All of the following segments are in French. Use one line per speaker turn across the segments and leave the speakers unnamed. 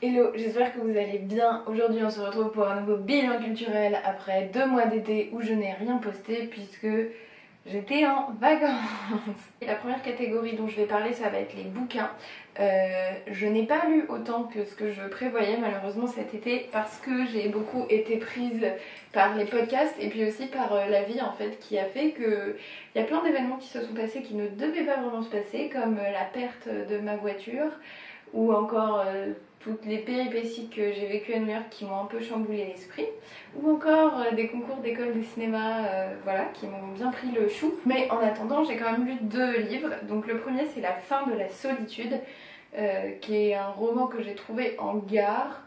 Hello, j'espère que vous allez bien. Aujourd'hui on se retrouve pour un nouveau bilan culturel après 2 mois d'été où je n'ai rien posté puisque j'étais en vacances. Et la première catégorie dont je vais parler, ça va être les bouquins. Je n'ai pas lu autant que ce que je prévoyais malheureusement cet été parce que j'ai beaucoup été prise par les podcasts et puis aussi par la vie en fait, qui a fait que il y a plein d'événements qui se sont passés qui ne devaient pas vraiment se passer, comme la perte de ma voiture ou encore toutes les péripéties que j'ai vécues à New York qui m'ont un peu chamboulé l'esprit, ou encore des concours d'école de cinéma voilà, qui m'ont bien pris le chou. Mais en attendant, j'ai quand même lu 2 livres. Donc le premier, c'est La fin de la solitude, qui est un roman que j'ai trouvé en gare,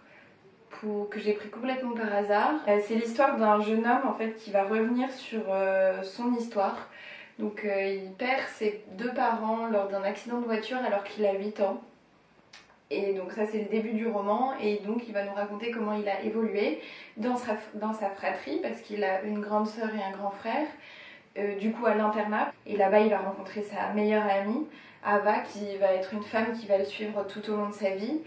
que j'ai pris complètement par hasard. C'est l'histoire d'un jeune homme en fait qui va revenir sur son histoire. Donc il perd ses 2 parents lors d'un accident de voiture alors qu'il a 8 ans. Et donc ça c'est le début du roman, et donc il va nous raconter comment il a évolué dans sa fratrie, parce qu'il a une grande sœur et un grand frère, du coup à l'internat. Et là-bas il va rencontrer sa meilleure amie, Ava, qui va être une femme qui va le suivre tout au long de sa vie.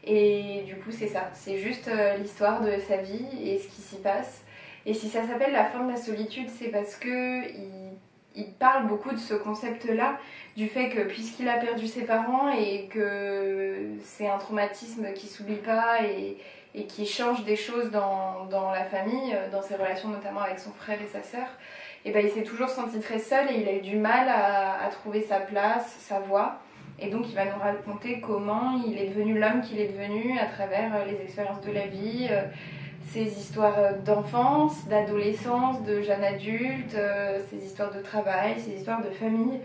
Et du coup c'est ça, c'est juste l'histoire de sa vie et ce qui s'y passe. Et si ça s'appelle La fin de la solitude, c'est parce que il parle beaucoup de ce concept-là, du fait que puisqu'il a perdu ses parents et que c'est un traumatisme qui s'oublie pas et qui change des choses dans la famille, dans ses relations notamment avec son frère et sa sœur, et ben il s'est toujours senti très seul et il a eu du mal à trouver sa place, sa voie. Et donc il va nous raconter comment il est devenu l'homme qu'il est devenu à travers les expériences de la vie, ses histoires d'enfance, d'adolescence, de jeune adulte, ses histoires de travail, ses histoires de famille.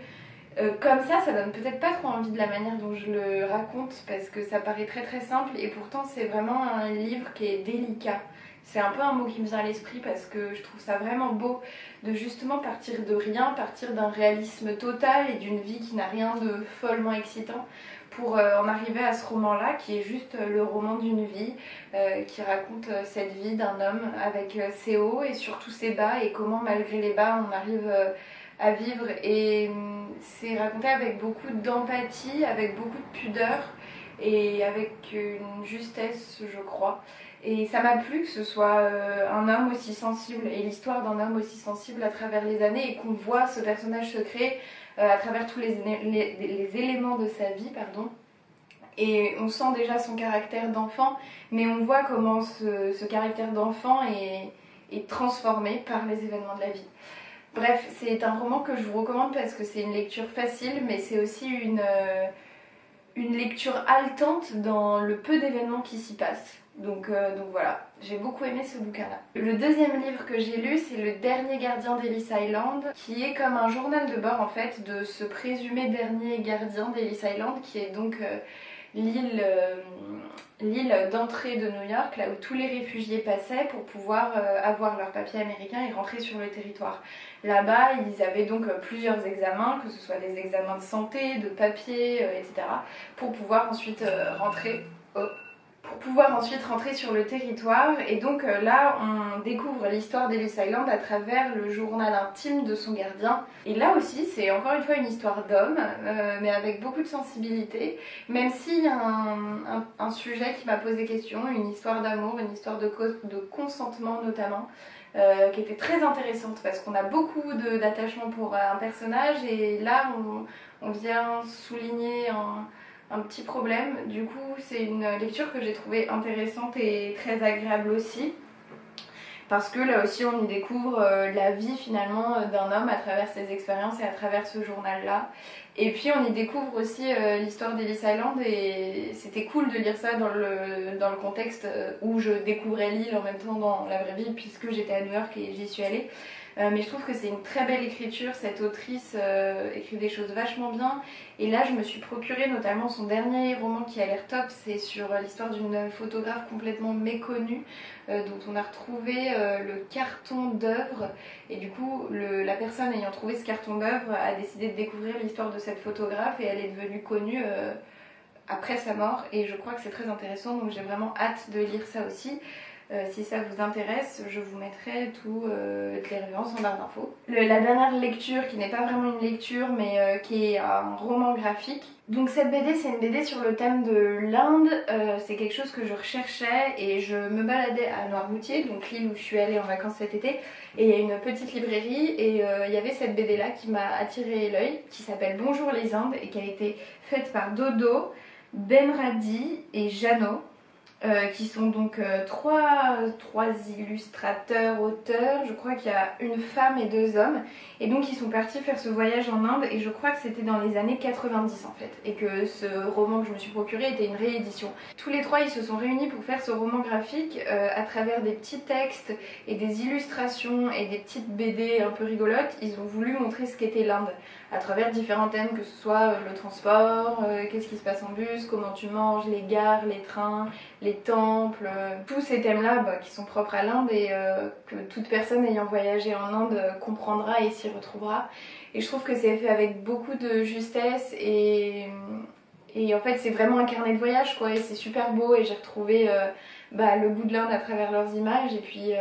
Comme ça donne peut-être pas trop envie de la manière dont je le raconte parce que ça paraît très très simple, et pourtant c'est vraiment un livre qui est délicat. C'est un peu un mot qui me vient à l'esprit parce que je trouve ça vraiment beau de justement partir de rien, partir d'un réalisme total et d'une vie qui n'a rien de follement excitant pour en arriver à ce roman-là qui est juste le roman d'une vie, qui raconte cette vie d'un homme avec ses hauts et surtout ses bas, et comment malgré les bas on arrive à vivre. Et c'est raconté avec beaucoup d'empathie, avec beaucoup de pudeur et avec une justesse, je crois. Et ça m'a plu que ce soit un homme aussi sensible et l'histoire d'un homme aussi sensible à travers les années, et qu'on voit ce personnage se créer à travers tous les éléments de sa vie, pardon. Et on sent déjà son caractère d'enfant, mais on voit comment ce caractère d'enfant est transformé par les événements de la vie. Bref, c'est un roman que je vous recommande parce que c'est une lecture facile, mais c'est aussi une lecture haletante dans le peu d'événements qui s'y passent. Donc voilà, j'ai beaucoup aimé ce bouquin-là. Le deuxième livre que j'ai lu, c'est Le dernier gardien d'Ellis Island, qui est comme un journal de bord en fait de ce présumé dernier gardien d'Ellis Island, qui est donc l'île d'entrée de New York, là où tous les réfugiés passaient pour pouvoir avoir leur papier américain et rentrer sur le territoire. Là-bas, ils avaient donc plusieurs examens, que ce soit des examens de santé, de papier, etc., pour pouvoir ensuite rentrer sur le territoire. Et donc là on découvre l'histoire d'Ellis Island à travers le journal intime de son gardien. Et là aussi c'est encore une fois une histoire d'homme, mais avec beaucoup de sensibilité, même s'il y a un sujet qui m'a posé question, une histoire d'amour, une histoire de consentement notamment, qui était très intéressante parce qu'on a beaucoup d'attachement pour un personnage, et là on vient souligner un petit problème. Du coup c'est une lecture que j'ai trouvée intéressante et très agréable aussi, parce que là aussi on y découvre la vie finalement d'un homme à travers ses expériences et à travers ce journal là. Et puis on y découvre aussi l'histoire d'Ellis Island, et c'était cool de lire ça dans le contexte où je découvrais l'île en même temps dans la vraie vie, puisque j'étais à New York et j'y suis allée. Mais je trouve que c'est une très belle écriture, cette autrice écrit des choses vachement bien. Et là je me suis procuré notamment son dernier roman qui a l'air top, c'est sur l'histoire d'une photographe complètement méconnue, dont on a retrouvé le carton d'œuvre, et du coup la personne ayant trouvé ce carton d'œuvre a décidé de découvrir l'histoire de cette photographe, et elle est devenue connue après sa mort, et je crois que c'est très intéressant, donc j'ai vraiment hâte de lire ça aussi. Si ça vous intéresse, je vous mettrai toutes les références en barre d'infos. La dernière lecture, qui n'est pas vraiment une lecture, mais qui est un roman graphique. Donc cette BD, c'est une BD sur le thème de l'Inde. C'est quelque chose que je recherchais et je me baladais à Noirmoutier, donc l'île où je suis allée en vacances cet été. Et il y a une petite librairie et il y avait cette BD là qui m'a attiré l'œil, qui s'appelle Bonjour les Indes et qui a été faite par Dodo, Benradi et Jeannot. Qui sont donc trois illustrateurs, auteurs. Je crois qu'il y a une femme et 2 hommes. Et donc ils sont partis faire ce voyage en Inde et je crois que c'était dans les années 90 en fait. Et que ce roman que je me suis procuré était une réédition. Tous les 3 ils se sont réunis pour faire ce roman graphique à travers des petits textes et des illustrations et des petites BD un peu rigolotes. Ils ont voulu montrer ce qu'était l'Inde à travers différents thèmes, que ce soit le transport, qu'est-ce qui se passe en bus, comment tu manges, les gares, les trains, les temples, tous ces thèmes-là qui sont propres à l'Inde et que toute personne ayant voyagé en Inde comprendra et s'y retrouvera. Et je trouve que c'est fait avec beaucoup de justesse et en fait c'est vraiment un carnet de voyage quoi, et c'est super beau et j'ai retrouvé le goût de l'Inde à travers leurs images et puis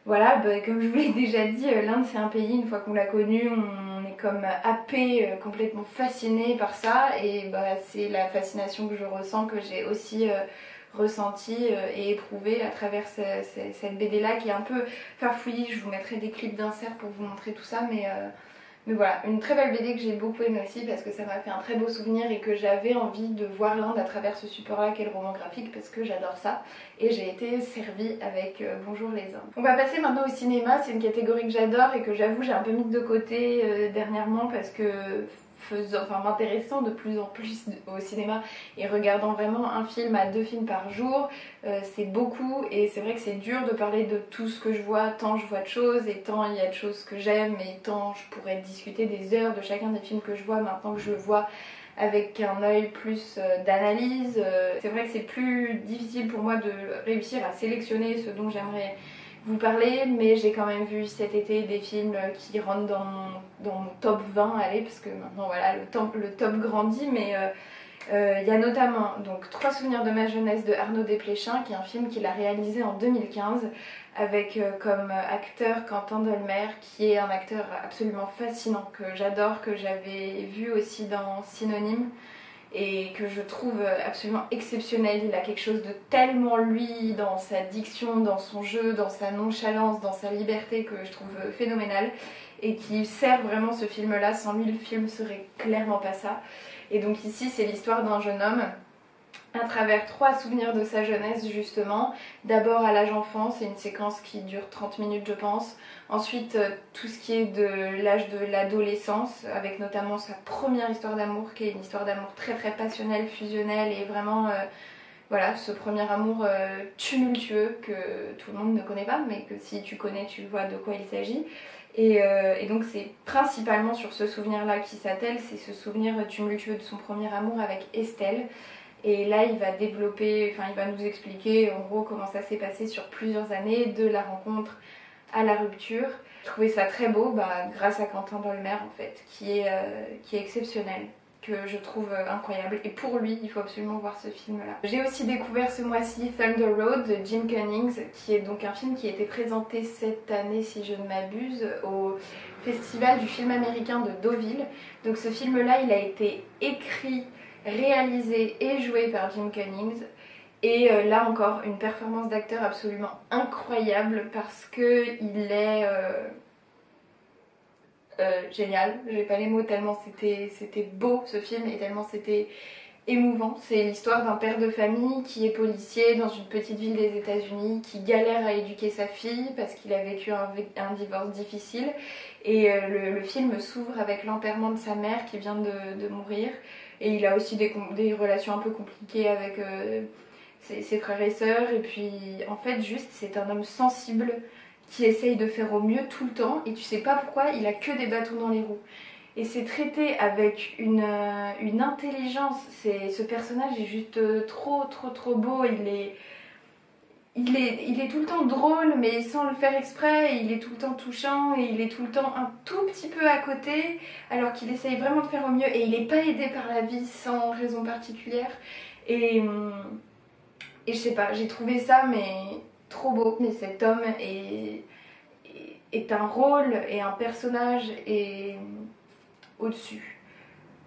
voilà, comme je vous l'ai déjà dit, l'Inde c'est un pays, une fois qu'on l'a connu, on est comme happé, complètement fasciné par ça et c'est la fascination que je ressens, que j'ai aussi ressenti et éprouvé à travers cette BD là qui est un peu farfouillie. Je vous mettrai des clips d'insert pour vous montrer tout ça, mais voilà, une très belle BD que j'ai beaucoup aimée aussi parce que ça m'a fait un très beau souvenir et que j'avais envie de voir l'Inde à travers ce support là qu'est le roman graphique parce que j'adore ça et j'ai été servie avec Bonjour les Indes. On va passer maintenant au cinéma, c'est une catégorie que j'adore et que j'avoue j'ai un peu mise de côté dernièrement parce que m'intéressant de plus en plus au cinéma et regardant vraiment un film à 2 films par jour, c'est beaucoup et c'est vrai que c'est dur de parler de tout ce que je vois, tant je vois de choses et tant il y a de choses que j'aime et tant je pourrais discuter des heures de chacun des films que je vois maintenant que je le vois avec un œil plus d'analyse. C'est vrai que c'est plus difficile pour moi de réussir à sélectionner ce dont j'aimerais vous parler, mais j'ai quand même vu cet été des films qui rentrent dans mon top 20, allez, parce que maintenant voilà, le top grandit, mais il y a notamment donc 3 souvenirs de ma jeunesse de Arnaud Desplechin, qui est un film qu'il a réalisé en 2015 avec comme acteur Quentin Dolmer, qui est un acteur absolument fascinant, que j'adore, que j'avais vu aussi dans Synonyme et que je trouve absolument exceptionnel. Il a quelque chose de tellement lui dans sa diction, dans son jeu, dans sa nonchalance, dans sa liberté que je trouve phénoménal et qui sert vraiment ce film là. Sans lui le film serait clairement pas ça. Et donc ici c'est l'histoire d'un jeune homme à travers 3 souvenirs de sa jeunesse justement. D'abord à l'âge enfant, c'est une séquence qui dure 30 minutes je pense. Ensuite tout ce qui est de l'âge de l'adolescence, avec notamment sa première histoire d'amour qui est une histoire d'amour très très passionnelle, fusionnelle et vraiment voilà, ce premier amour tumultueux que tout le monde ne connaît pas, mais que si tu connais tu vois de quoi il s'agit. Et donc c'est principalement sur ce souvenir là qui s'attelle, c'est ce souvenir tumultueux de son premier amour avec Estelle. Et là il va développer, il va nous expliquer en gros comment ça s'est passé sur plusieurs années, de la rencontre à la rupture. Je trouvais ça très beau grâce à Quentin Dolmer en fait, qui est exceptionnel, que je trouve incroyable. Et pour lui, il faut absolument voir ce film-là. J'ai aussi découvert ce mois-ci Thunder Road de Jim Cummings, qui est donc un film qui a été présenté cette année, si je ne m'abuse, au Festival du film américain de Deauville. Donc ce film-là, il a été écrit, réalisé et joué par Jim Cummings. Et là encore, une performance d'acteur absolument incroyable parce que il est génial. J'ai pas les mots tellement c'était beau ce film et tellement c'était émouvant. C'est l'histoire d'un père de famille qui est policier dans une petite ville des États-Unis, qui galère à éduquer sa fille parce qu'il a vécu un divorce difficile. Et le film s'ouvre avec l'enterrement de sa mère qui vient de mourir. Et il a aussi des relations un peu compliquées avec ses frères et sœurs. Et puis en fait juste c'est un homme sensible qui essaye de faire au mieux tout le temps et tu sais pas pourquoi il a que des bâtons dans les roues. Et c'est traité avec une intelligence, ce personnage est juste trop beau, il est tout le temps drôle mais sans le faire exprès, il est tout le temps touchant et il est tout le temps un tout petit peu à côté alors qu'il essaye vraiment de faire au mieux et il n'est pas aidé par la vie sans raison particulière et je sais pas, j'ai trouvé ça mais trop beau. Mais cet homme est un rôle et un personnage et au-dessus,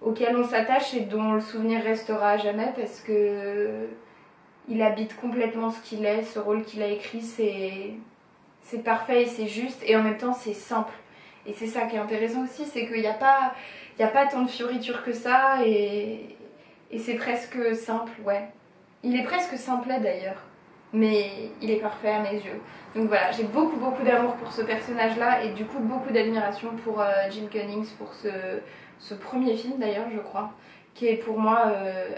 auquel on s'attache et dont le souvenir restera à jamais parce que il habite complètement ce qu'il est, ce rôle qu'il a écrit, c'est parfait et c'est juste et en même temps c'est simple. Et c'est ça qui est intéressant aussi, c'est qu'il n'y a pas tant de fioritures que ça et c'est presque simple, ouais. Il est presque simplet d'ailleurs, mais il est parfait à mes yeux. Donc voilà, j'ai beaucoup d'amour pour ce personnage-là et du coup beaucoup d'admiration pour Jim Cummings, pour ce premier film d'ailleurs, je crois, qui est pour moi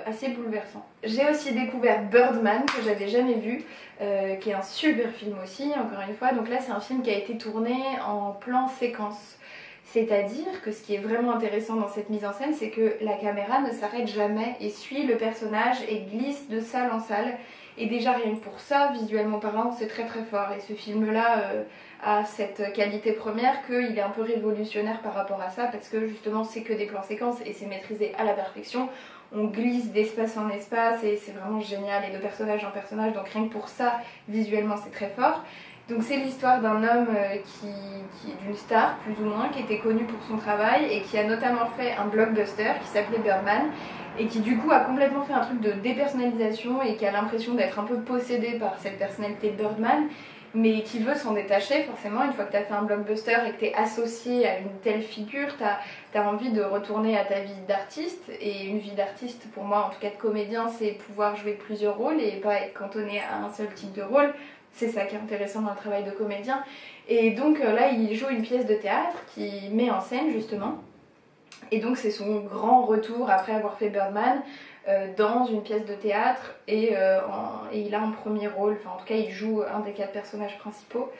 assez bouleversant. J'ai aussi découvert Birdman, que j'avais jamais vu, qui est un super film aussi, encore une fois. Donc là, c'est un film qui a été tourné en plan séquence. C'est-à-dire que ce qui est vraiment intéressant dans cette mise en scène, c'est que la caméra ne s'arrête jamais et suit le personnage et glisse de salle en salle. Et déjà rien que pour ça, visuellement parlant, c'est très fort. Et ce film-là a cette qualité première qu'il est un peu révolutionnaire par rapport à ça, parce que justement c'est que des plans séquences et c'est maîtrisé à la perfection. On glisse d'espace en espace et c'est vraiment génial, et de personnage en personnage, donc rien que pour ça, visuellement c'est très fort. Donc c'est l'histoire d'un homme qui est d'une star, plus ou moins, qui était connu pour son travail et qui a notamment fait un blockbuster qui s'appelait Birdman et qui du coup a complètement fait un truc de dépersonnalisation et qui a l'impression d'être un peu possédé par cette personnalité de Birdman, mais qui veut s'en détacher forcément. Une fois que tu as fait un blockbuster et que tu es associé à une telle figure, tu as envie de retourner à ta vie d'artiste, et une vie d'artiste pour moi, en tout cas de comédien, c'est pouvoir jouer plusieurs rôles et pas être cantonné à un seul type de rôle. C'est ça qui est intéressant dans le travail de comédien. Et donc là, il joue une pièce de théâtre qui met en scène justement. Et donc c'est son grand retour après avoir fait Birdman dans une pièce de théâtre. Et il a un premier rôle, enfin en tout cas il joue un des 4 personnages principaux.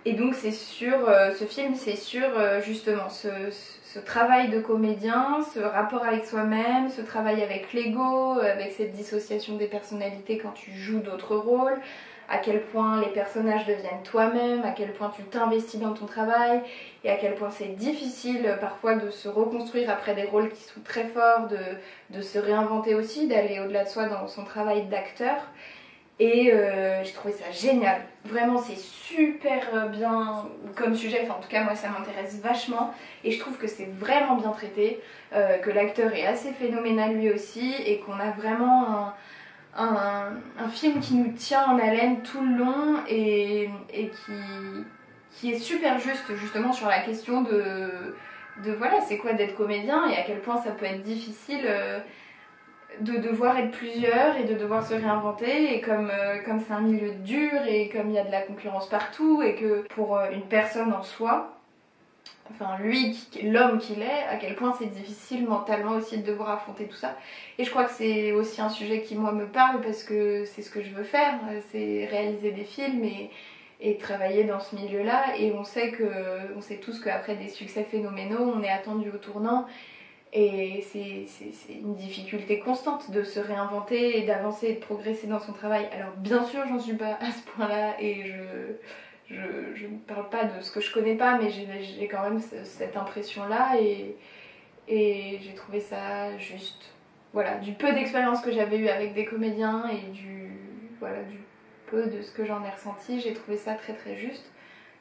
Et donc c'est sur ce film, c'est sur justement ce travail de comédien, ce rapport avec soi-même, ce travail avec l'ego, avec cette dissociation des personnalités quand tu joues d'autres rôles, à quel point les personnages deviennent toi-même, à quel point tu t'investis dans ton travail et à quel point c'est difficile parfois de se reconstruire après des rôles qui sont très forts, de se réinventer aussi, d'aller au-delà de soi dans son travail d'acteur. Et j'ai trouvé ça génial, vraiment c'est super bien comme sujet, enfin en tout cas moi ça m'intéresse vachement et je trouve que c'est vraiment bien traité, que l'acteur est assez phénoménal lui aussi et qu'on a vraiment un film qui nous tient en haleine tout le long et qui est super juste justement sur la question de voilà, c'est quoi d'être comédien et à quel point ça peut être difficile de devoir être plusieurs et de devoir se réinventer, et comme c'est un milieu dur et comme il y a de la concurrence partout et que pour une personne en soi, enfin lui, l'homme qu'il est, à quel point c'est difficile mentalement aussi de devoir affronter tout ça. Et je crois que c'est aussi un sujet qui moi me parle parce que c'est ce que je veux faire, c'est réaliser des films et travailler dans ce milieu-là, et on sait tous qu'après des succès phénoménaux, on est attendu au tournant. Et c'est une difficulté constante de se réinventer et d'avancer et de progresser dans son travail. Alors bien sûr j'en suis pas à ce point-là et je ne parle pas de ce que je connais pas, mais j'ai quand même cette impression-là et j'ai trouvé ça juste. Voilà, du peu d'expérience que j'avais eu avec des comédiens et du peu de ce que j'en ai ressenti, j'ai trouvé ça très juste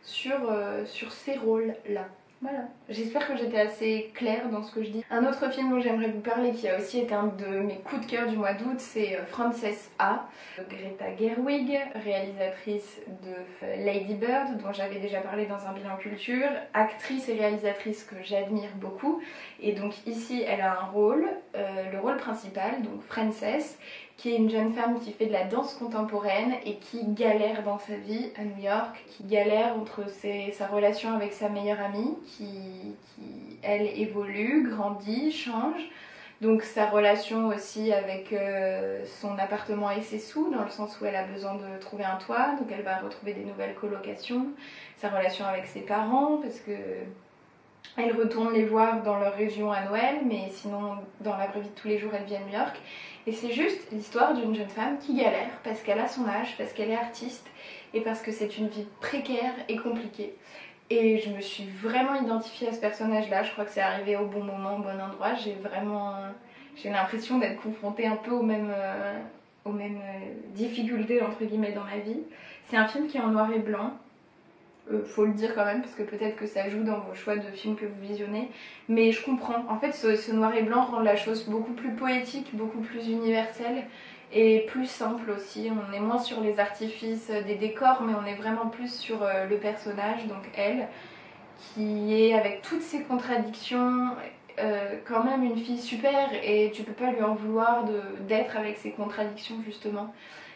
sur ces rôles-là. Voilà, j'espère que j'étais assez claire dans ce que je dis. Un autre film dont j'aimerais vous parler qui a aussi été un de mes coups de cœur du mois d'août, c'est Frances A. Greta Gerwig, réalisatrice de Lady Bird, dont j'avais déjà parlé dans un bilan culture, actrice et réalisatrice que j'admire beaucoup. Et donc ici elle a un rôle, le rôle principal, donc Frances, qui est une jeune femme qui fait de la danse contemporaine et qui galère dans sa vie à New York, qui galère entre sa relation avec sa meilleure amie, qui elle évolue, grandit, change. Donc sa relation aussi avec son appartement et ses sous, dans le sens où elle a besoin de trouver un toit, donc elle va retrouver des nouvelles colocations. Sa relation avec ses parents, parce que elle retourne les voir dans leur région à Noël, mais sinon dans la vraie vie de tous les jours elle vient à New York. Et c'est juste l'histoire d'une jeune femme qui galère parce qu'elle a son âge, parce qu'elle est artiste et parce que c'est une vie précaire et compliquée. Et je me suis vraiment identifiée à ce personnage-là, je crois que c'est arrivé au bon moment, au bon endroit. J'ai l'impression d'être confrontée un peu aux mêmes difficultés entre guillemets dans ma vie. C'est un film qui est en noir et blanc. Faut le dire quand même parce que peut-être que ça joue dans vos choix de films que vous visionnez, mais je comprends. En fait ce noir et blanc rend la chose beaucoup plus poétique, beaucoup plus universelle et plus simple aussi. On est moins sur les artifices des décors, mais on est vraiment plus sur le personnage, donc elle, qui est avec toutes ses contradictions, quand même une fille super, et tu peux pas lui en vouloir d'être avec ses contradictions justement.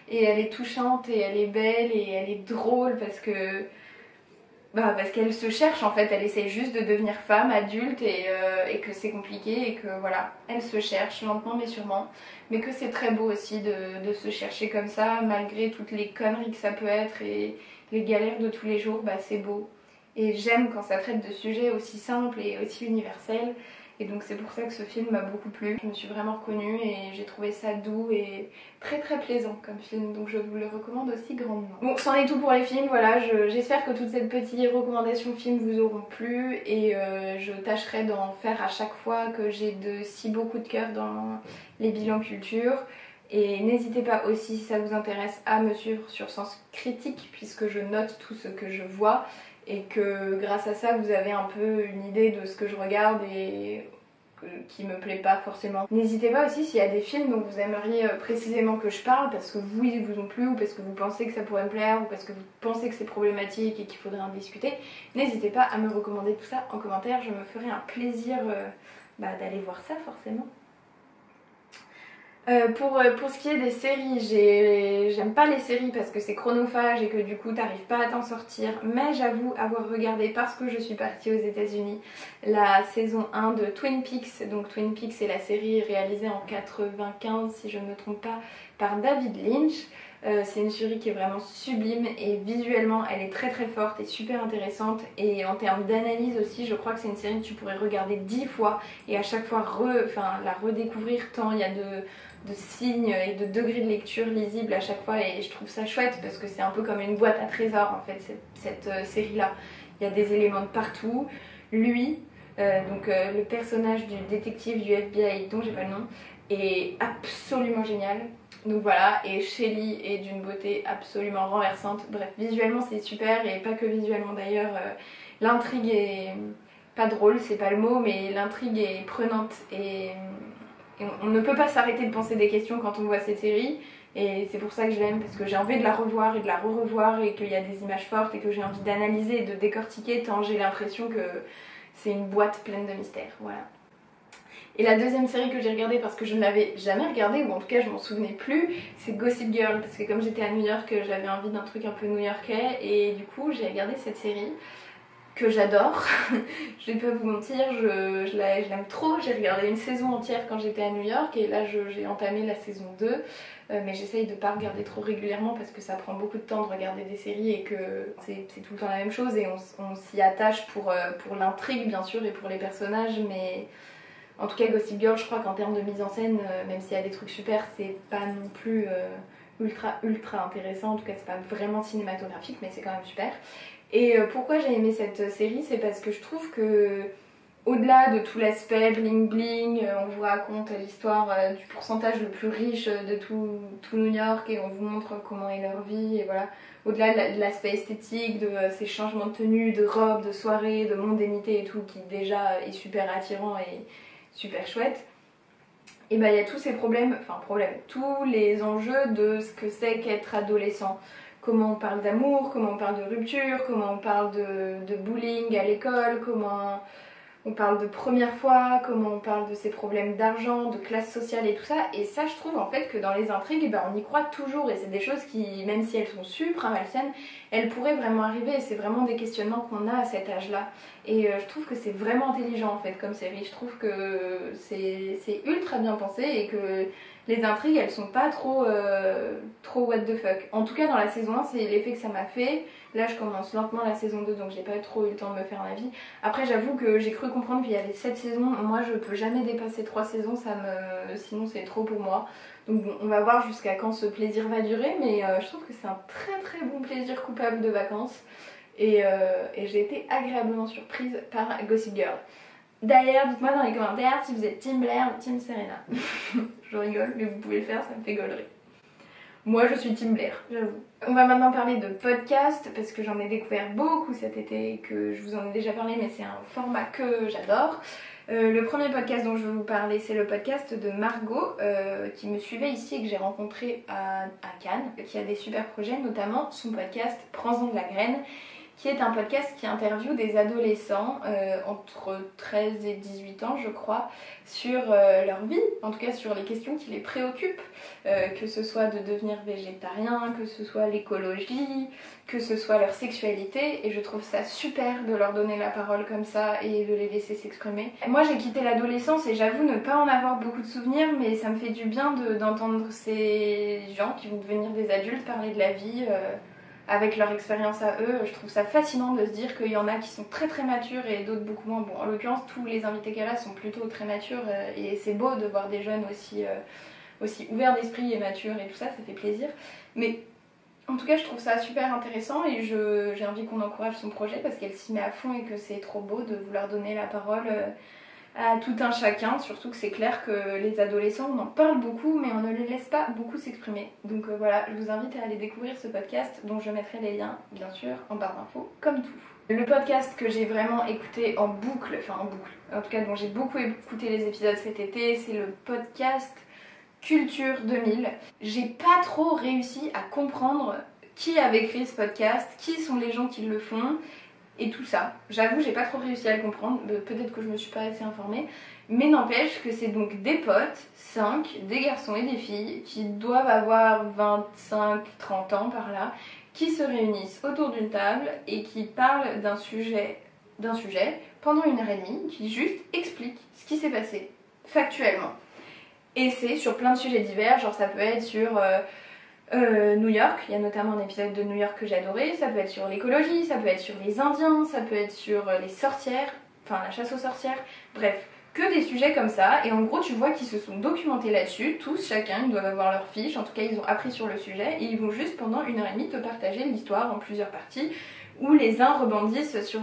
Et elle est touchante et elle est belle et elle est drôle parce qu'elle se cherche en fait, elle essaie juste de devenir femme, adulte et que c'est compliqué et que voilà, elle se cherche lentement mais sûrement. Mais que c'est très beau aussi de se chercher comme ça, malgré toutes les conneries que ça peut être et les galères de tous les jours, bah c'est beau. Et j'aime quand ça traite de sujets aussi simples et aussi universels. Et donc c'est pour ça que ce film m'a beaucoup plu. Je me suis vraiment reconnue et j'ai trouvé ça doux et très très plaisant comme film. Donc je vous le recommande aussi grandement. Bon, c'en est tout pour les films, voilà. J'espère que toutes ces petites recommandations films vous auront plu. Et je tâcherai d'en faire à chaque fois que j'ai de si beaux coups de cœur dans les bilans culture. Et n'hésitez pas aussi, si ça vous intéresse, à me suivre sur Sens Critique, puisque je note tout ce que je vois et que grâce à ça vous avez un peu une idée de ce que je regarde et qui me plaît pas forcément. N'hésitez pas aussi s'il y a des films dont vous aimeriez précisément que je parle parce que vous ils vous ont plu ou parce que vous pensez que ça pourrait me plaire ou parce que vous pensez que c'est problématique et qu'il faudrait en discuter. N'hésitez pas à me recommander tout ça en commentaire, je me ferai un plaisir d'aller voir ça forcément. Pour ce qui est des séries, j'aime pas les séries parce que c'est chronophage et que du coup t'arrives pas à t'en sortir, mais j'avoue avoir regardé, parce que je suis partie aux États-Unis, la saison 1 de Twin Peaks. Donc Twin Peaks c'est la série réalisée en 95 si je ne me trompe pas par David Lynch. C'est une série qui est vraiment sublime et visuellement elle est très très forte et super intéressante, et en termes d'analyse aussi je crois que c'est une série que tu pourrais regarder 10 fois et à chaque fois la redécouvrir tant il y a de signes et de degrés de lecture lisibles à chaque fois, et je trouve ça chouette parce que c'est un peu comme une boîte à trésors en fait cette série là. Il y a des éléments de partout. Lui, le personnage du détective du FBI dont j'ai pas le nom est absolument génial. Donc voilà, et Shelly est d'une beauté absolument renversante. Bref, visuellement c'est super, et pas que visuellement d'ailleurs. L'intrigue est pas drôle, c'est pas le mot, mais l'intrigue est prenante et on ne peut pas s'arrêter de penser des questions quand on voit cette série. Et c'est pour ça que je l'aime, parce que j'ai envie de la revoir et de la re-revoir et qu'il y a des images fortes et que j'ai envie d'analyser et de décortiquer tant j'ai l'impression que c'est une boîte pleine de mystères. Voilà. Et la deuxième série que j'ai regardée parce que je ne l'avais jamais regardée, ou en tout cas je m'en souvenais plus, c'est Gossip Girl, parce que comme j'étais à New York, j'avais envie d'un truc un peu new-yorkais, et du coup j'ai regardé cette série que j'adore. Je vais pas vous mentir, je l'aime trop. J'ai regardé une saison entière quand j'étais à New York et là j'ai entamé la saison 2. Mais j'essaye de pas regarder trop régulièrement parce que ça prend beaucoup de temps de regarder des séries et que c'est tout le temps la même chose, et on s'y attache pour l'intrigue bien sûr et pour les personnages, mais en tout cas Gossip Girl, je crois qu'en termes de mise en scène, même s'il y a des trucs super, c'est pas non plus ultra intéressant. En tout cas c'est pas vraiment cinématographique, mais c'est quand même super. Et pourquoi j'ai aimé cette série, c'est parce que je trouve que au-delà de tout l'aspect bling bling, on vous raconte l'histoire du pourcentage le plus riche de tout New York et on vous montre comment est leur vie, et voilà. Au-delà de l'aspect esthétique, de ces changements de tenue, de robes, de soirées, de mondánité et tout, qui déjà est super attirant et super chouette. Et bah il y a tous ces tous les enjeux de ce que c'est qu'être adolescent. Comment on parle d'amour, comment on parle de rupture, comment on parle de bullying à l'école, comment on parle de première fois, comment on parle de ses problèmes d'argent, de classe sociale et tout ça. Et ça, je trouve en fait que dans les intrigues, on y croit toujours, et c'est des choses qui, même si elles sont super malsaines, elles pourraient vraiment arriver, et c'est vraiment des questionnements qu'on a à cet âge-là. Et je trouve que c'est vraiment intelligent en fait comme série. Je trouve que c'est ultra bien pensé et que les intrigues elles sont pas trop what the fuck. En tout cas dans la saison 1 c'est l'effet que ça m'a fait. Là je commence lentement la saison 2 donc j'ai pas trop eu le temps de me faire un avis. Après j'avoue que j'ai cru comprendre qu'il y avait 7 saisons. Moi je peux jamais dépasser 3 saisons, sinon c'est trop pour moi. Donc bon, on va voir jusqu'à quand ce plaisir va durer, mais je trouve que c'est un très bon plaisir coupable de vacances. Et j'ai été agréablement surprise par Gossip Girl. D'ailleurs, dites-moi dans les commentaires si vous êtes Team Blair ou Team Serena. Je rigole, mais vous pouvez le faire, ça me fait gaulerie. Moi je suis team Blair, j'avoue. On va maintenant parler de podcast parce que j'en ai découvert beaucoup cet été et que je vous en ai déjà parlé, mais c'est un format que j'adore. Le premier podcast dont je vais vous parler, c'est le podcast de Margot qui me suivait ici et que j'ai rencontré à Cannes, qui a des super projets, notamment son podcast Prends-en de la graine, qui est un podcast qui interviewe des adolescents entre 13 et 18 ans je crois, sur leur vie, en tout cas sur les questions qui les préoccupent, que ce soit de devenir végétarien, que ce soit l'écologie, que ce soit leur sexualité, et je trouve ça super de leur donner la parole comme ça et de les laisser s'exprimer. Moi j'ai quitté l'adolescence et j'avoue ne pas en avoir beaucoup de souvenirs, mais ça me fait du bien d'entendre ces gens qui vont devenir des adultes parler de la vie avec leur expérience à eux. Je trouve ça fascinant de se dire qu'il y en a qui sont très très matures et d'autres beaucoup moins. Bon, en l'occurrence, tous les invités qu'elle a sont plutôt très matures et c'est beau de voir des jeunes aussi ouverts d'esprit et matures et tout ça, ça fait plaisir. Mais en tout cas, je trouve ça super intéressant et j'ai envie qu'on encourage son projet parce qu'elle s'y met à fond et que c'est trop beau de vouloir donner la parole à tout un chacun, surtout que c'est clair que les adolescents, on en parle beaucoup mais on ne les laisse pas beaucoup s'exprimer. Donc voilà, je vous invite à aller découvrir ce podcast dont je mettrai les liens bien sûr en barre d'infos comme tout. Le podcast que j'ai vraiment écouté en boucle, en tout cas dont j'ai beaucoup écouté les épisodes cet été, c'est le podcast Culture 2000. J'ai pas trop réussi à comprendre qui avait écrit ce podcast, qui sont les gens qui le font et tout ça. J'avoue, j'ai pas trop réussi à le comprendre, peut-être que je me suis pas assez informée, mais n'empêche que c'est donc des potes, 5, des garçons et des filles, qui doivent avoir 25-30 ans par là, qui se réunissent autour d'une table et qui parlent d'un sujet pendant 1h30, qui juste expliquent ce qui s'est passé, factuellement. Et c'est sur plein de sujets divers, genre ça peut être sur New York, il y a notamment un épisode de New York que j'ai adoré, ça peut être sur l'écologie, ça peut être sur les Indiens, ça peut être sur les sorcières, enfin la chasse aux sorcières, bref, que des sujets comme ça, et en gros tu vois qu'ils se sont documentés là-dessus, tous, chacun, ils doivent avoir leur fiche, en tout cas ils ont appris sur le sujet, et ils vont juste pendant 1h30 te partager l'histoire en plusieurs parties, où les uns rebondissent sur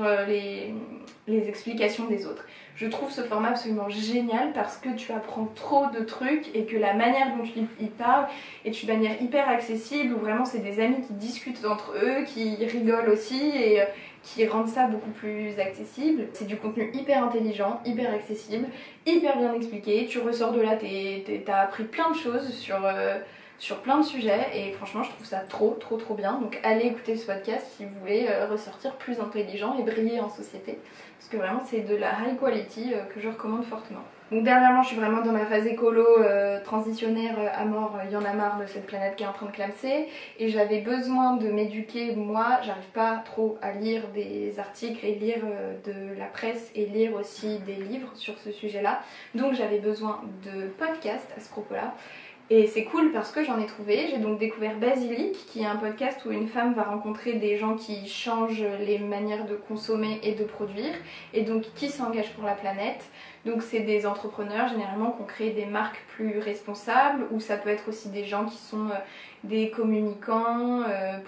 les explications des autres. Je trouve ce format absolument génial parce que tu apprends trop de trucs et que la manière dont ils parlent est une manière hyper accessible où vraiment c'est des amis qui discutent entre eux, qui rigolent aussi et qui rendent ça beaucoup plus accessible. C'est du contenu hyper intelligent, hyper accessible, hyper bien expliqué. Tu ressors de là, t'as appris plein de choses sur plein de sujets et franchement je trouve ça trop bien. Donc allez écouter ce podcast si vous voulez ressortir plus intelligent et briller en société. Parce que vraiment c'est de la high quality que je recommande fortement. Donc dernièrement je suis vraiment dans ma phase écolo transitionnaire à mort, il y en a marre de cette planète qui est en train de clamser et j'avais besoin de m'éduquer. Moi j'arrive pas trop à lire des articles et lire de la presse et lire aussi des livres sur ce sujet là, donc j'avais besoin de podcasts à ce propos là. Et c'est cool parce que j'en ai trouvé. J'ai donc découvert Basilic, qui est un podcast où une femme va rencontrer des gens qui changent les manières de consommer et de produire, et donc qui s'engagent pour la planète. Donc c'est des entrepreneurs généralement qui ont créé des marques plus responsables, ou ça peut être aussi des gens qui sont des communicants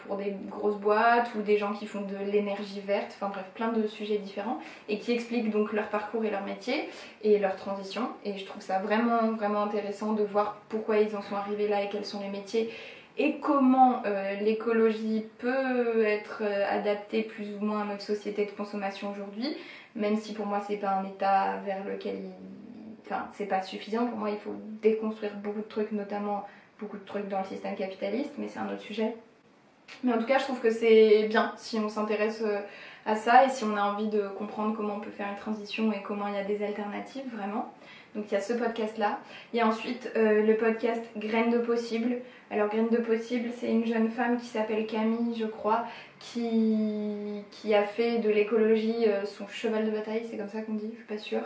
pour des grosses boîtes, ou des gens qui font de l'énergie verte, enfin bref, plein de sujets différents, et qui expliquent donc leur parcours et leur métier, et leur transition. Et je trouve ça vraiment intéressant de voir pourquoi ils en sont arrivés là et quels sont les métiers, et comment l'écologie peut être adaptée plus ou moins à notre société de consommation aujourd'hui, même si pour moi c'est pas un état vers lequel enfin c'est pas suffisant. Pour moi il faut déconstruire beaucoup de trucs, notamment beaucoup de trucs dans le système capitaliste, mais c'est un autre sujet. Mais en tout cas je trouve que c'est bien si on s'intéresse à ça et si on a envie de comprendre comment on peut faire une transition et comment il y a des alternatives vraiment. Donc il y a ce podcast là. Il y a ensuite le podcast Graines de possible. Alors Graines de possible, c'est une jeune femme qui s'appelle Camille je crois, qui a fait de l'écologie son cheval de bataille, c'est comme ça qu'on dit, je suis pas sûre.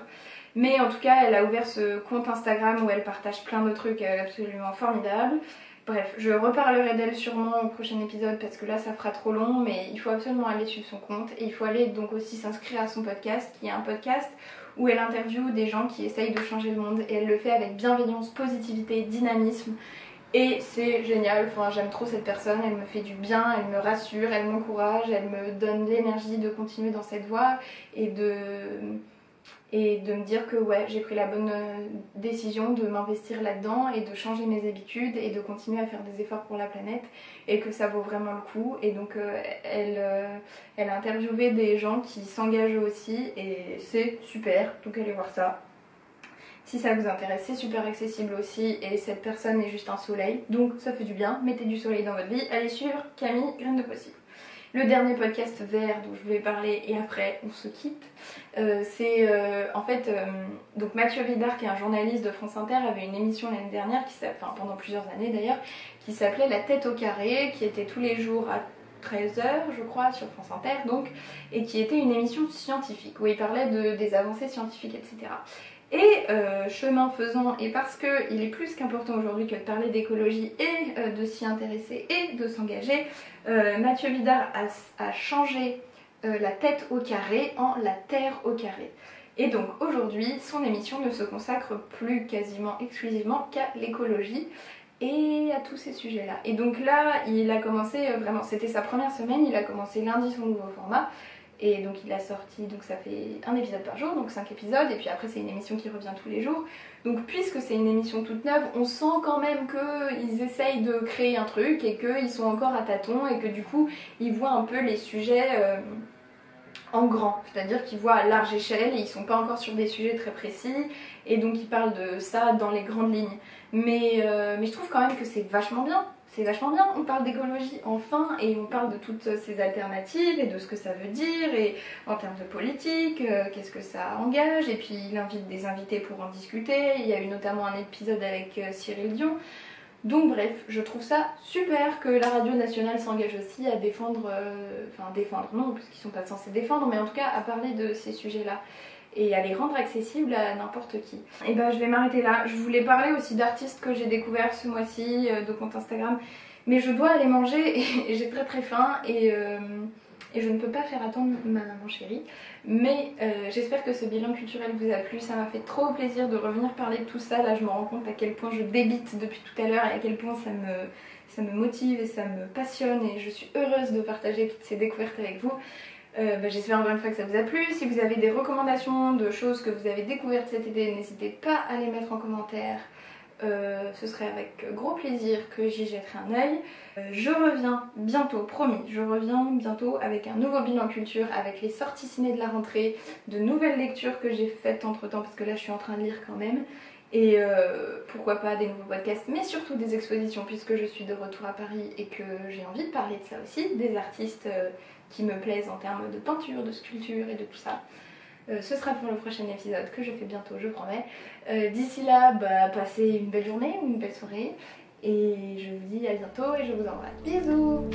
Mais en tout cas elle a ouvert ce compte Instagram où elle partage plein de trucs absolument formidables. Bref, je reparlerai d'elle sûrement au prochain épisode parce que là ça fera trop long, mais il faut absolument aller suivre son compte et il faut aller donc aussi s'inscrire à son podcast qui est un podcast où elle interviewe des gens qui essayent de changer le monde et elle le fait avec bienveillance, positivité, dynamisme et c'est génial. Enfin j'aime trop cette personne, elle me fait du bien, elle me rassure, elle m'encourage, elle me donne l'énergie de continuer dans cette voie et et de me dire que ouais, j'ai pris la bonne décision de m'investir là-dedans et de changer mes habitudes et de continuer à faire des efforts pour la planète et que ça vaut vraiment le coup. Et donc elle a interviewé des gens qui s'engagent aussi et c'est super, donc allez voir ça. Si ça vous intéresse, c'est super accessible aussi et cette personne est juste un soleil, donc ça fait du bien, mettez du soleil dans votre vie. Allez suivre Camille, Graine de Possible. Le dernier podcast vert dont je voulais parler et après on se quitte, c'est en fait donc Mathieu Vidard, qui est un journaliste de France Inter, avait une émission l'année dernière, enfin pendant plusieurs années d'ailleurs, qui s'appelait La Tête au Carré, qui était tous les jours à 13h je crois sur France Inter donc, et qui était une émission scientifique où il parlait des avancées scientifiques, etc. Et chemin faisant, et parce qu'il est plus qu'important aujourd'hui que de parler d'écologie et de s'y intéresser et de s'engager, Mathieu Vidard a changé la tête au carré en la terre au carré. Et donc aujourd'hui, son émission ne se consacre plus quasiment exclusivement qu'à l'écologie et à tous ces sujets-là. Et donc là, il a commencé vraiment, c'était sa première semaine, il a commencé lundi son nouveau format. Et donc il a sorti, donc ça fait un épisode par jour, donc 5 épisodes, et puis après c'est une émission qui revient tous les jours. Donc puisque c'est une émission toute neuve, on sent quand même qu'ils essayent de créer un truc et qu'ils sont encore à tâtons et que du coup ils voient un peu les sujets en grand, c'est-à-dire qu'ils voient à large échelle et ils sont pas encore sur des sujets très précis et donc ils parlent de ça dans les grandes lignes. Mais je trouve quand même que c'est vachement bien. C'est vachement bien, on parle d'écologie enfin et on parle de toutes ces alternatives et de ce que ça veut dire et en termes de politique, qu'est-ce que ça engage, et puis il invite des invités pour en discuter, il y a eu notamment un épisode avec Cyril Dion. Donc bref, je trouve ça super que la radio nationale s'engage aussi à défendre, enfin défendre non, parce qu'ils sont pas censés défendre, mais en tout cas à parler de ces sujets-là et à les rendre accessibles à n'importe qui. Et ben je vais m'arrêter là. Je voulais parler aussi d'artistes que j'ai découverts ce mois-ci, de compte Instagram, mais je dois aller manger et j'ai très faim et je ne peux pas faire attendre ma maman chérie. Mais j'espère que ce bilan culturel vous a plu, ça m'a fait trop plaisir de revenir parler de tout ça. Là je me rends compte à quel point je débite depuis tout à l'heure et à quel point ça me motive et ça me passionne et je suis heureuse de partager toutes ces découvertes avec vous. J'espère encore une fois que ça vous a plu. Si vous avez des recommandations de choses que vous avez découvertes cet été, n'hésitez pas à les mettre en commentaire. Ce serait avec gros plaisir que j'y jetterai un œil. Je reviens bientôt, promis, je reviens bientôt avec un nouveau bilan culture, avec les sorties ciné de la rentrée, de nouvelles lectures que j'ai faites entre temps, parce que là je suis en train de lire quand même. Et pourquoi pas des nouveaux podcasts, mais surtout des expositions, puisque je suis de retour à Paris et que j'ai envie de parler de ça aussi, des artistes qui me plaisent en termes de peinture, de sculpture et de tout ça. Ce sera pour le prochain épisode que je fais bientôt, je promets. D'ici là, passez une belle journée ou une belle soirée. Et je vous dis à bientôt et je vous envoie. Bisous!